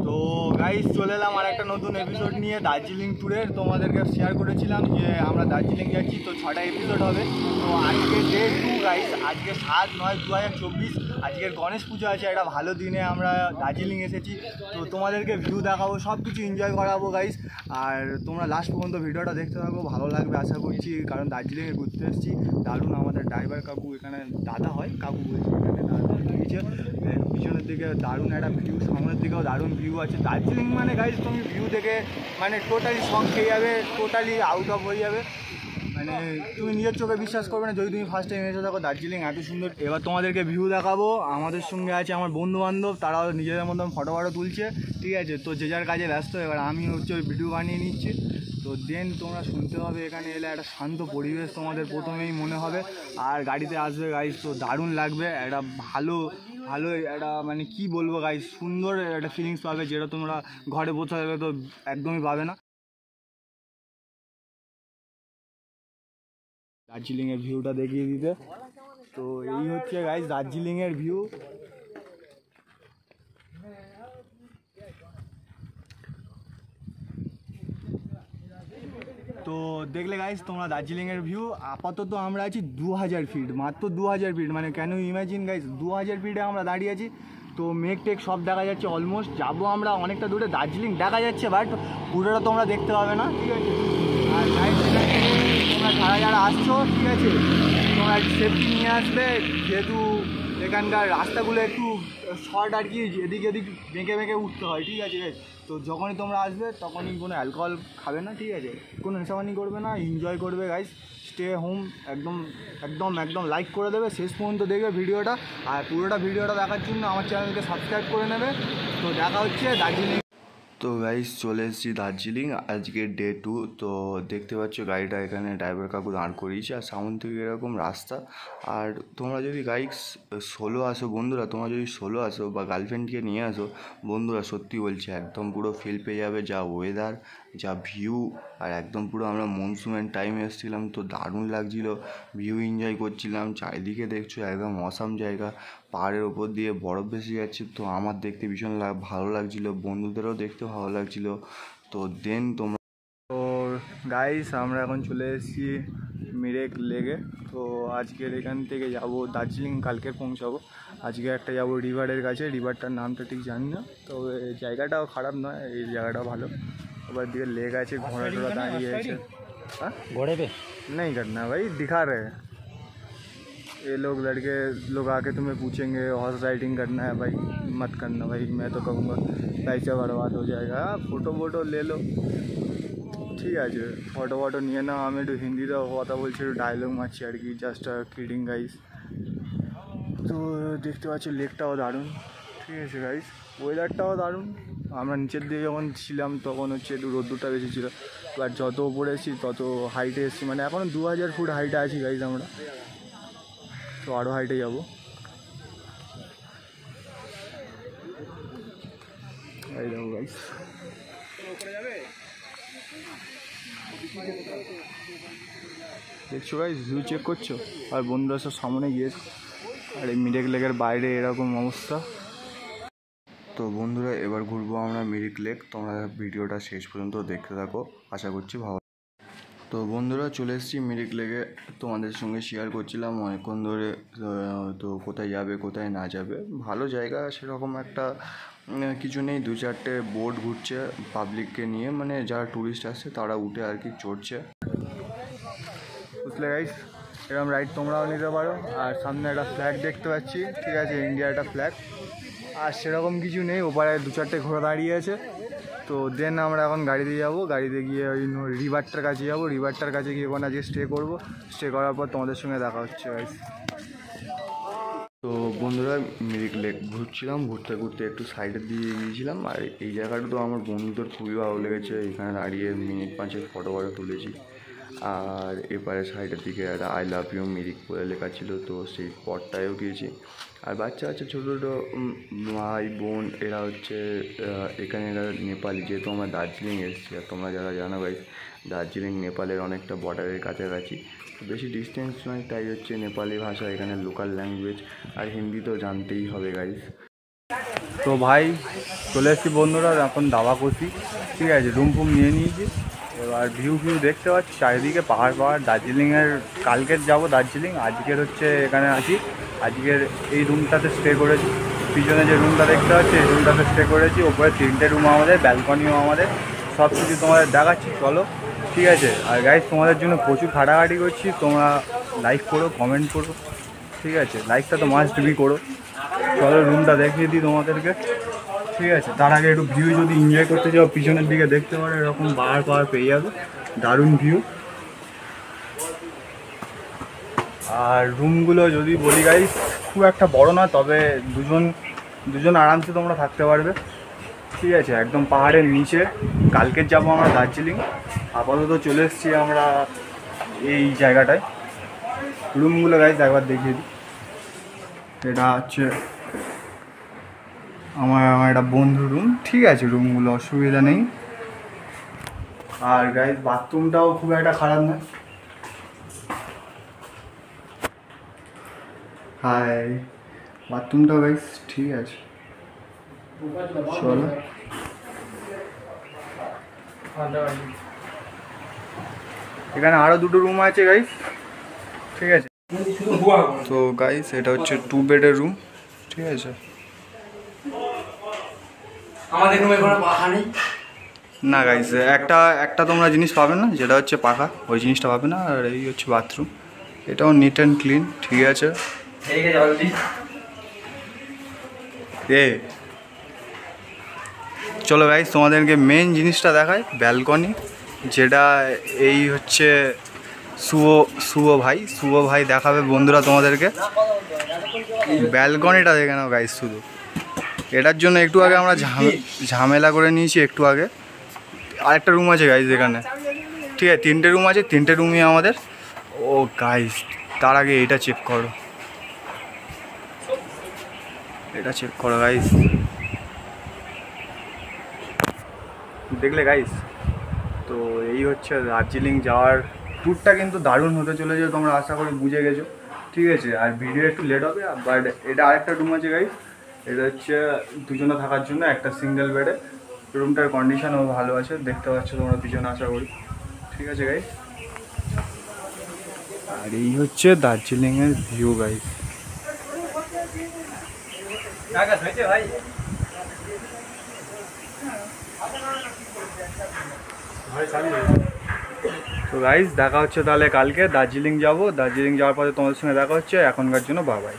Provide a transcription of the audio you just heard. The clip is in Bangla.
তো গাইস চলে এলাম আর একটা নতুন এপিসোড নিয়ে দার্জিলিং ট্যুরের। তোমাদেরকে শেয়ার করেছিলাম যে আমরা দার্জিলিং যাচ্ছি, তো 6টা এপিসোড হবে। তো আজকে ডে 2 গাইস, আজকে 7/9/2024। আজকের গণেশ পুজো আছে, একটা ভালো দিনে আমরা দার্জিলিং এসেছি। তো তোমাদেরকে ভিউ দেখাবো, সব কিছু এনজয় করাবো গাইস। আর তোমরা লাস্ট পর্যন্ত ভিডিওটা দেখতে থাকো, ভালো লাগবে আশা করছি, কারণ দার্জিলিংয়ে ঘুরতে এসেছি। দারুণ, আমাদের ড্রাইভার কাকু, এখানে দাদা হয়, কাকু বলছি, এখানে দাদা নিয়েছে। পিছনের দিকে দারুণ একটা ভিউ, সামনের দিকেও দারুণ ভিউ আছে। দার্জিলিং মানে গাইজ তুমি ভিউ দেখে মানে টোটালি শক খেয়ে যাবে, টোটালি আউট অফ হয়ে যাবে। মানে তুমি নিজের চোখে বিশ্বাস করবে না যদি তুমি ফার্স্ট টাইম এসে থাকো দার্জিলিং এত সুন্দর। এবার তোমাদেরকে ভিউ দেখাবো। আমাদের সঙ্গে আছে আমার বন্ধু বান্ধব, তারাও নিজেদের মতন ফটো তুলছে, ঠিক আছে। তো যে যার কাজে ব্যস্ত, এবার আমি হচ্ছে ওই ভিডিও বানিয়ে নিচ্ছি। তো দেন তোমরা শুনতে হবে, এখানে এলে একটা শান্ত পরিবেশ তোমাদের প্রথমেই মনে হবে। আর গাড়িতে আসবে গাইজ, তো দারুণ লাগবে, একটা ভালো একটা মানে কি বলবো গাইজ, সুন্দর একটা ফিলিংস পাবে, যেটা তোমরা ঘরে বসে থাকলে তো একদমই পাবে না। দার্জিলিংয়ের ভিউটা দেখিয়ে দিতে, তো এই হচ্ছে গাইজ দার্জিলিংয়ের ভিউ। তো দেখলে গাইজ তোমরা দার্জিলিংয়ের ভিউ। আপাতত আমরা আছি 2000 ফিট, মাত্র 2000 ফিট, মানে কেন ইমাজিন গাইজ 2000 ফিটে আমরা দাঁড়িয়ে আছি। তো মেঘ টেক সব দেখা যাচ্ছে, অলমোস্ট যাবো আমরা অনেকটা দূরে, দার্জিলিং দেখা যাচ্ছে বাট পুরোটা তোমরা দেখতে পাবে না, ঠিক আছে। আর গাইজ তোমরা যারা আসছো, ঠিক আছে, তোমরা সেফটি নিয়ে আসবে, যেহেতু এখানকার রাস্তাগুলো একটু শর্ট আর কি, এদিক এদিক বেঁকে উঠতে হয়, ঠিক আছে গাইজ। তো যখনই তোমরা আসবে তখনই কোনো অ্যালকোহল খাবে না, ঠিক আছে, কোনো নেশাবানি করবে না, এনজয় করবে গাইজ, স্টে হোম। একদম একদম একদম লাইক করে দেবে, শেষ পর্যন্ত দেখবে ভিডিওটা। আর পুরোটা ভিডিওটা দেখার জন্য আমার চ্যানেলকে সাবস্ক্রাইব করে নেবে। তো দেখা হচ্ছে দার্জিলিং। তো গাইস চলে এসেছি দার্জিলিং, আজকে ডে 2। তো দেখতে পাচ্ছ গাড়িটা এখানে ড্রাইভার কাকু দাঁড় করিয়েছে, আর সামনে থেকে এরকম রাস্তা। আর তোমরা যদি গাইস সোলো আসো বন্ধুরা, তোমরা যদি সোলো আসো বা গার্লফ্রেন্ডকে নিয়ে আসো বন্ধুরা, সত্যি বলছি একদম পুরো ফিল পেয়ে যাবে, যা ওয়েদার, যা ভিউ। আর একদম পুরো আমরা মনসুনের টাইমে এসেছিলাম, তো দারুণ লাগছিল, ভিউ এনজয় করছিলাম। চারিদিকে দেখছো একদম অসাম জায়গা, পাহাড়ের ওপর দিয়ে বরফ ভেসে যাচ্ছে। তো আমার দেখতে ভীষণ ভালো লাগছিলো, বন্ধুদেরও দেখতে ভালো লাগছিলো। তো দেন তোমরা, তো গাইস আমরা এখন চলে এসেছি মিরিক লেকে। তো আজকের এখান থেকে যাব দার্জিলিং, কালকে পৌঁছাবো। আজকে একটা যাব রিভারের কাছে, রিভারটার নামটা ঠিক জানি না, তবে জায়গাটাও খারাপ নয়, এই জায়গাটাও ভালো। ওবার দিকে লেক আছে, ঘোড়া টোড়া দাঁড়িয়ে আছে। हाँ घोड़े पे नहीं करना भाई, दिखा रहे हैं ये लोग आके तुम्हें पूछेंगे हॉर्स राइडिंग करना है, भाई मत करना भाई, मैं तो कहूँगा पैसा बर्बाद हो जाएगा। फोटो ले लो, ঠিক আছে, ফটো নিয়ে নাও। আমি একটু হিন্দিতে কথা বলছি, একটু ডায়লগ মারছি আর কি, জাস্ট কিডিং গাইস। তো দেখতে পাচ্ছি লেকটাও দারুণ, ঠিক আছে গাইস, ওয়েদারটাও দারুণ। আমরা নিচের দিকে যখন ছিলাম তখন হচ্ছে একটু রোদ্দুরটা বেশি ছিল, এবার যত উপরে এসেছি তত হাইটে এসেছি, মানে এখন 2000 ফুট হাইটে আছি গাইস আমরা। তো আরও হাইটে যাবো। এই দেখো গাইস, দেখছো গাইস ভিউ চেক করছো, আর বন্ধুরা সব সামনে গিয়েছে। আর এই মিরিক লেকের বাইরে এরকম অবস্থা। তো বন্ধুরা এবার ঘুরবো আমরা মিরিক লেক, তোমরা ভিডিওটা শেষ পর্যন্ত দেখতে থাকো, আশা করছি ভালো। তো বন্ধুরা চলে এসেছি মিরিক লেকে, তোমাদের সঙ্গে শেয়ার করছিলাম অনেকক্ষণ ধরে। তো কোথায় যাবে কোথায় না যাবে, ভালো জায়গা সেরকম একটা কিছু নেই, 2-4টে বোট ঘুরছে পাবলিককে নিয়ে, মানে যারা ট্যুরিস্ট আসছে তারা উঠে আর কি চড়ছে। বুঝলে গাইস, এরকম রাইড তোমরাও নিতে পারো। আর সামনে একটা ফ্ল্যাগ দেখতে পাচ্ছি, ঠিক আছে, ইন্ডিয়ার একটা ফ্ল্যাগ। আর সেরকম কিছু নেই, ওপারে 2-4টে ঘোড়া দাঁড়িয়ে আছে। তো দেন আমরা এখন গাড়িতে যাব, গাড়িতে গিয়ে ওই রিভারটার কাছে যাবো, রিভারটার কাছে গিয়ে ওখানে আজকে স্টে করবো। স্টে করার পর তোমাদের সঙ্গে দেখা হচ্ছে গাইস। তো বন্ধুরা মিরিক লেক ঘুরছিলাম, ঘুরতে ঘুরতে একটু সাইডের দিয়ে গিয়েছিলাম। আর এই জায়গাটা তো আমার বন্ধুদের খুবই ভালো লেগেছে, এখানে দাঁড়িয়ে মিনিট 5 ফটো তুলেছি। আর এপারে সাইডের দিকে একটা আই লাভ ইউ মিরিক বলে লেখা ছিল, তো সেই স্পটটায়ও গিয়েছি। আর বাচ্চা ছোটো ছোটো ভাই বোন এরা হচ্ছে এখানে, এরা নেপালি, যেহেতু আমরা দার্জিলিং এসেছি। আর তোমরা যারা জানো ভাই, দার্জিলিং নেপালের অনেকটা বর্ডারের কাছাকাছি, বেশি ডিস্টেন্স নয়, তাই হচ্ছে নেপালি ভাষা এখানে লোকাল ল্যাঙ্গুয়েজ। আর হিন্দি তো জানতেই হবে গাইস। তো ভাই চলে এসেছি বন্ধুরা, এখন দাবা কষি, ঠিক আছে, রুম ফুম নিয়ে নিয়েছি। এবার ভিউ দেখতে পাচ্ছি চারিদিকে পাহাড় দার্জিলিংয়ের। কালকের যাব দার্জিলিং, আজকের হচ্ছে এখানে আছি। আজকের এই রুমটাতে স্টে করেছি, পিছনে যে রুমটা দেখতে পাচ্ছি এই রুমটাতে স্টে করেছি। ওপরে 3টে রুম আমাদের, ব্যালকনিও আমাদের, সব কিছু তোমাদের দেখাচ্ছি, চলো ঠিক আছে। আর গাইস তোমাদের জন্য প্রচুর খাটাখাটি করছি, তোমরা লাইক করো, কমেন্ট করো, ঠিক আছে, লাইকটা তো মাস্ট বি করো। চলো রুমটা দেখিয়ে দিই তোমাদেরকে, ঠিক আছে। তার আগে একটু ভিউ যদি এনজয় করতে যাও পিছনের দিকে দেখতে পারো, এরকম পাহাড় পেয়ে যাবে, দারুণ ভিউ। আর রুমগুলো যদি বলি গাইস খুব একটা বড় না, তবে দুজন আরামসে তোমরা থাকতে পারবে, ঠিক আছে, একদম পাহাড়ের নিচে। কালকের যাবো আমরা দার্জিলিং, আপাতত চলে এসেছি আমরা এই জায়গাটায়। রুমগুলো গাইস একবার দেখিয়ে দিই। এটা হচ্ছে আমার একটা বন্ধু রুম, ঠিক আছে, রুমগুলো অসুবিধা নেই। আর গাইস বাথরুমটাও খুব একটা খারাপ নয়। হাই, বাথরুমটাও গাইস ঠিক আছে। চলো এখানে আরও 2টো রুম আছে গাইস, ঠিক আছে। তো গাইস এটা হচ্ছে 2 বেডের রুম, ঠিক আছে। আমাদের রুমে কোনো পাখা নেই। না গাইস একটা তোমরা জিনিস পাবে না, যেটা হচ্ছে পাখা, ওই জিনিসটা পাবে না। আর এই হচ্ছে বাথরুম, এটাও নিট অ্যান্ড ক্লিন, ঠিক আছে। চলো গাইস তোমাদেরকে মেন জিনিসটা দেখায়, ব্যালকনি, যেটা এই হচ্ছে শুভ ভাই দেখাবে বন্ধুরা তোমাদেরকে। ব্যালকনিটা দেখে নাও গাইস শুধু। এটার জন্য একটু আগে আমরা ঝামেলা করে নিয়েছি একটু আগে। আরেকটা রুম আছে গাইস এখানে, ঠিক আছে, 3টে রুম আছে, 3টে রুমই আমাদের। ও গাইস তার আগে এটা চেক করো, গাইস, দেখলে গাইস। তো এই হচ্ছে দার্জিলিং যাওয়ার ট্যুরটা, কিন্তু দারুণ হতে চলেছে, তোমরা আশা করি বুঝে গেছো, ঠিক আছে। আর ভিডিও একটু লেট হবে, বাট এটা আরেকটা রুম আছে গাইস, এটা হচ্ছে দুজনে থাকার জন্য, একটা সিঙ্গেল বেডে। রুমটার কন্ডিশনও ভালো আছে, দেখতে পাচ্ছ তোমরা পিছনে আশা করি, ঠিক আছে গাইস। আর এই হচ্ছে দার্জিলিংয়ের ভিউ গাইস। ভাই তো গাইস দেখা হচ্ছে তাহলে কালকে। দার্জিলিং যাওয়ার পরে তোমাদের সঙ্গে দেখা হচ্ছে। এখনকার জন্য বাবাই।